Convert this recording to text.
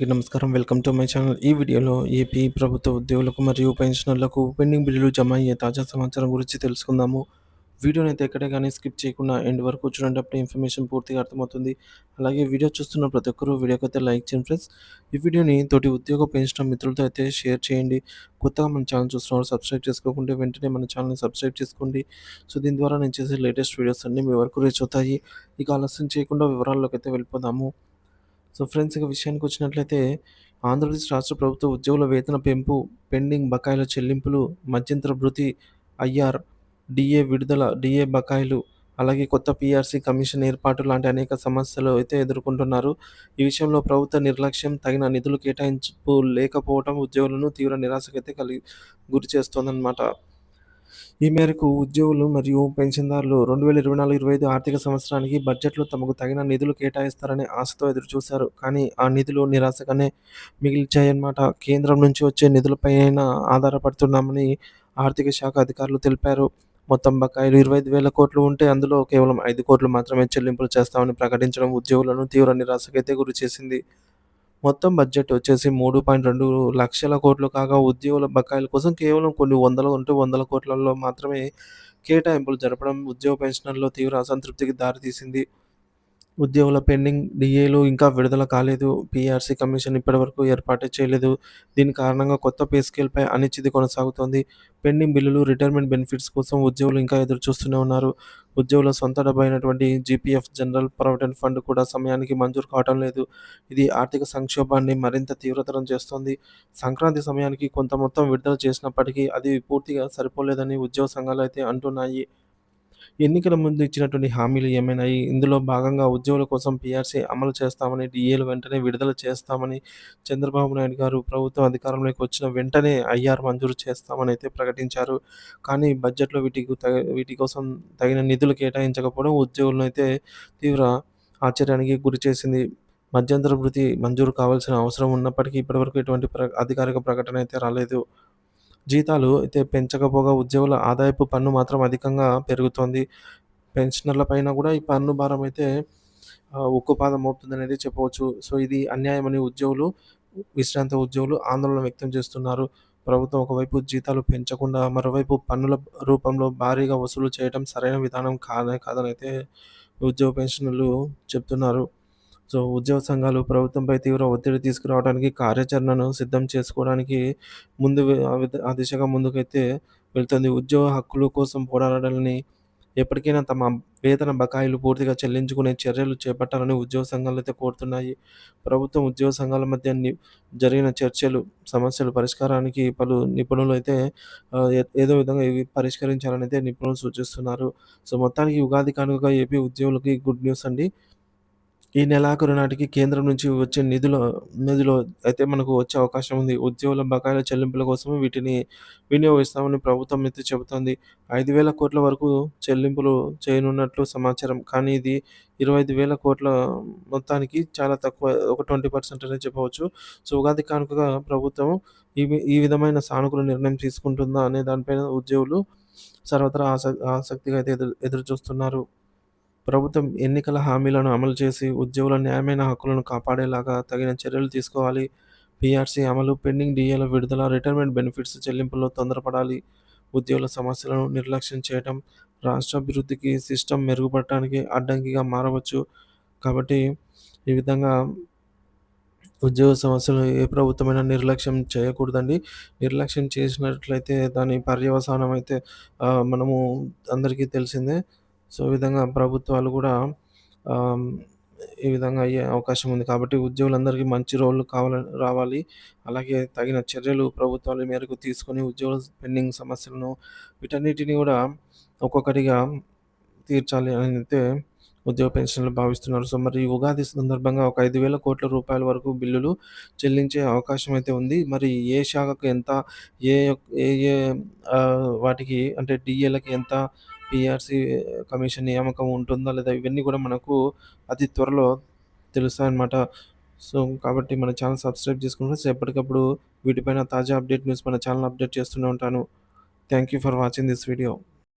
నమస్కారం. Welcome to my channel. ఈ వీడియోలో ఏపీ ప్రభుత్వ ఉద్యోగులకు మరియు పెన్షనర్లకు పెండింగ్ బిల్లులు జమ అయ్యే తాజా సమాచారం గురించి తెలుసుకుందాము. వీడియోనైతే ఎక్కడే గానీ స్కిప్ చేయకుండా ఎండ్ వరకు చూడండి. అప్పుడే ఇన్ఫర్మేషన్ పూర్తిగా అర్థమవుతుంది. అలాగే వీడియో చూస్తున్న ప్రతి ఒక్కరు వీడియోకైతే లైక్ చేయండి ఫ్రెండ్స్. ఈ వీడియోని తోటి ఉద్యోగ పెన్షనర్ మిత్రులతో అయితే షేర్ చేయండి. కొత్తగా మన ఛానల్ చూస్తున్నవారు సబ్స్క్రైబ్ చేసుకోకుంటే వెంటనే మన ఛానల్‌ని సబ్స్క్రైబ్ చేసుకోండి. సో, దీని ద్వారా నేను చేసే లేటెస్ట్ వీడియోస్ అన్నీ మీ వరకు రీచ్ అవుతాయి. ఇక ఆలస్యం చేయకుండా వివరాల్లోకైతే వెళ్ళిపోదాము. సో ఫ్రెండ్స్, ఇక విషయానికొచ్చినట్లయితే ఆంధ్రప్రదేశ్ రాష్ట్ర ప్రభుత్వ ఉద్యోగుల వేతన పెంపు, పెండింగ్ బకాయిల చెల్లింపులు, మధ్యంతర భృతి, ఐఆర్, డీఏ విడుదల, డీఏ బకాయిలు, అలాగే కొత్త పీఆర్సీ కమిషన్ ఏర్పాటు లాంటి అనేక సమస్యలు అయితే ఎదుర్కొంటున్నారు. ఈ విషయంలో ప్రభుత్వ నిర్లక్ష్యం, తగిన నిధులు కేటాయింపు లేకపోవడం ఉద్యోగులను తీవ్ర నిరాశకైతే గురి చేస్తోందనమాట. ఈ మేరకు ఉద్యోగులు మరియు పెన్షన్దారులు 2024-25 ఆర్థిక సంవత్సరానికి బడ్జెట్‌లో తమకు తగిన నిధులు కేటాయిస్తారనే ఆశతో ఎదురుచూశారు. కానీ ఆ నిధులు నిరాశగానే మిగిల్చాయన్నమాట. కేంద్రం నుంచి వచ్చే నిధులపైన ఆధారపడుతున్నామని ఆర్థిక శాఖ అధికారులు తెలిపారు. మొత్తం బకాయిలు 25,000 కోట్లు ఉంటే అందులో కేవలం 5 కోట్లు మాత్రమే చెల్లింపులు చేస్తామని ప్రకటించడం ఉద్యోగులను తీవ్ర నిరాశకైతే గురిచేసింది. మొత్తం బడ్జెట్ వచ్చేసి 3.2 లక్షల కోట్లు కాగా, ఉద్యోగుల బకాయిల కోసం కేవలం కొన్ని వందల కోట్లలో మాత్రమే కేటాయింపులు జరపడం ఉద్యోగ పెన్షనర్‌లో తీవ్ర అసంతృప్తికి దారితీసింది. ఉద్యోగుల పెండింగ్ డీఏలు ఇంకా విడుదల కాలేదు. పీఆర్సీ కమిషన్ ఇప్పటివరకు ఏర్పాటే చేయలేదు. దీని కారణంగా కొత్త పే స్కేల్‌పై అనిశ్చితి కొనసాగుతోంది. పెండింగ్ బిల్లులు, రిటైర్మెంట్ బెనిఫిట్స్ కోసం ఉద్యోగులు ఇంకా ఎదురు చూస్తూనే ఉన్నారు. ఉద్యోగుల సొంత డబ్బు అయినటువంటి జీపీఎఫ్, జనరల్ ప్రావిడెంట్ ఫండ్ కూడా సమయానికి మంజూరు కావటం లేదు. ఇది ఆర్థిక సంక్షోభాన్ని మరింత తీవ్రతరం చేస్తోంది. సంక్రాంతి సమయానికి కొంత మొత్తం విడుదల చేసినప్పటికీ అది పూర్తిగా సరిపోలేదని ఉద్యోగ సంఘాలైతే అంటున్నాయి. ఎన్నికల ముందు ఇచ్చినటువంటి హామీలు ఏమైనాయి? ఇందులో భాగంగా ఉద్యోగుల కోసం పీఆర్సీ అమలు చేస్తామని, డీఏలు వెంటనే విడుదల చేస్తామని చంద్రబాబు నాయుడు గారు ప్రభుత్వం అధికారంలోకి వచ్చిన వెంటనే ఐఆర్ మంజూరు చేస్తామని అయితే ప్రకటించారు. కానీ బడ్జెట్‌లో వీటి కోసం తగిన నిధులు కేటాయించకపోవడం ఉద్యోగులనైతే తీవ్ర ఆశ్చర్యానికి గురిచేసింది. మధ్యంతర భృతి మంజూరు కావాల్సిన అవసరం ఉన్నప్పటికీ ఇప్పటివరకు ఎటువంటి అధికారిక ప్రకటన అయితే రాలేదు. జీతాలు అయితే పెంచకపోగా ఉద్యోగుల ఆదాయపు పన్ను మాత్రం అధికంగా పెరుగుతోంది. పెన్షనర్ల పైన గూడా ఈ పన్ను భారం అయితే ఉక్కుపాదం మోపుతుందనేది చెప్పవచ్చు. సో, ఇది అన్యాయమని విశ్రాంత ఉద్యోగులు ఆందోళన వ్యక్తం చేస్తున్నారు. ప్రభుత్వం ఒకవైపు జీతాలు పెంచకుండా, మరోవైపు పన్నుల రూపంలో భారీగా వసూలు చేయడం సరైన విధానం కాదనైతే ఉద్యోగ పెన్షనర్లు చెప్తున్నారు. సో, ఉద్యోగ సంఘాలు ప్రభుత్వంపై తీవ్ర ఒత్తిడి తీసుకురావడానికి కార్యాచరణను సిద్ధం చేసుకోవడానికి ముందు ఆ దిశగా ముందుకైతే వెళ్తుంది. ఉద్యోగ హక్కుల కోసం పోరాడాలని, ఎప్పటికైనా తమ వేతన బకాయిలు పూర్తిగా చెల్లించుకునే చర్యలు చేపట్టాలని ఉద్యోగ సంఘాలైతే కోరుతున్నాయి. ప్రభుత్వం, ఉద్యోగ సంఘాల మధ్య జరిగిన సమస్యలు పరిష్కారానికి పలు నిపుణులైతే ఏదో విధంగా ఇవి పరిష్కరించాలనైతే నిపుణులు సూచిస్తున్నారు. సో, మొత్తానికి ఉగాది కానుకగా ఏపీ ఉద్యోగులకి గుడ్ న్యూస్ అండి. ఈ నెలాఖరు నాటికి కేంద్రం నుంచి వచ్చే నిధులు అయితే మనకు వచ్చే అవకాశం ఉంది. ఉద్యోగుల బకాయిల చెల్లింపుల కోసం వీటిని వినియోగిస్తామని ప్రభుత్వం అయితే చెబుతోంది. 5,000 కోట్ల వరకు చెల్లింపులు చేయనున్నట్లు సమాచారం. కానీ ఇది 25,000 కోట్ల మొత్తానికి చాలా తక్కువ. ఒక 20% అనే చెప్పవచ్చు. సో, ఉగాది కానుకగా ప్రభుత్వం ఈ విధమైన సానుకూల నిర్ణయం తీసుకుంటుందా అనే దానిపైన ఉద్యోగులు సర్వత్రా ఆసక్తిగా అయితే ఎదురు చూస్తున్నారు. ప్రభుత్వం ఎన్నికల హామీలను అమలు చేసి ఉద్యోగుల న్యాయమైన హక్కులను కాపాడేలాగా తగిన చర్యలు తీసుకోవాలి. పీఆర్సీ అమలు, పెండింగ్ డీఏల విడుదల, రిటైర్మెంట్ బెనిఫిట్స్ చెల్లింపుల్లో తొందరపడాలి. ఉద్యోగుల సమస్యలను నిర్లక్ష్యం చేయడం రాష్ట్ర అభివృద్ధికి, సిస్టమ్ మెరుగుపడటానికి అడ్డంకిగా మారవచ్చు. కాబట్టి ఈ విధంగా ఉద్యోగ సమస్యలు ఏ ప్రభుత్వమైనా నిర్లక్ష్యం చేయకూడదండి. నిర్లక్ష్యం చేసినట్లయితే దాని పర్యవసానం అయితే మనము అందరికీ తెలిసిందే. సో, ఈ విధంగా ప్రభుత్వాలు గూడా ఆహ్, ఈ విధంగా అయ్యే అవకాశం ఉంది. కాబట్టి ఉద్యోగులందరికీ మంచి రోజులు రావాలి. అలాగే తగిన చర్యలు ప్రభుత్వాలు ఈ మేరకు తీసుకొని ఉద్యోగుల పెండింగ్ సమస్యలను వీటన్నిటిని గూడా ఒక్కొక్కటిగా తీర్చాలి అనైతే ఉద్యోగ పెన్షనర్లు భావిస్తున్నారు. సో, మరి ఈ ఉగాది సందర్భంగా ఒక 5,000 కోట్ల రూపాయల వరకు బిల్లులు చెల్లించే అవకాశం అయితే ఉంది. మరి ఏ శాఖకు ఎంత, ఏ ఏ ఏ వాటికి అంటే డీఏలకి ఎంత, పీఆర్సీ కమిషన్ నియామకం ఉంటుందా లేదా, ఇవన్నీ కూడా మనకు అతి త్వరలో తెలుస్తాయన్నమాట. సో, కాబట్టి మన ఛానల్ సబ్స్క్రైబ్ చేసుకుంటే ఎప్పటికప్పుడు వీటిపైన తాజా న్యూస్ మన ఛానల్ అప్డేట్ చేస్తూనే ఉంటాను. Thank you for watching this video.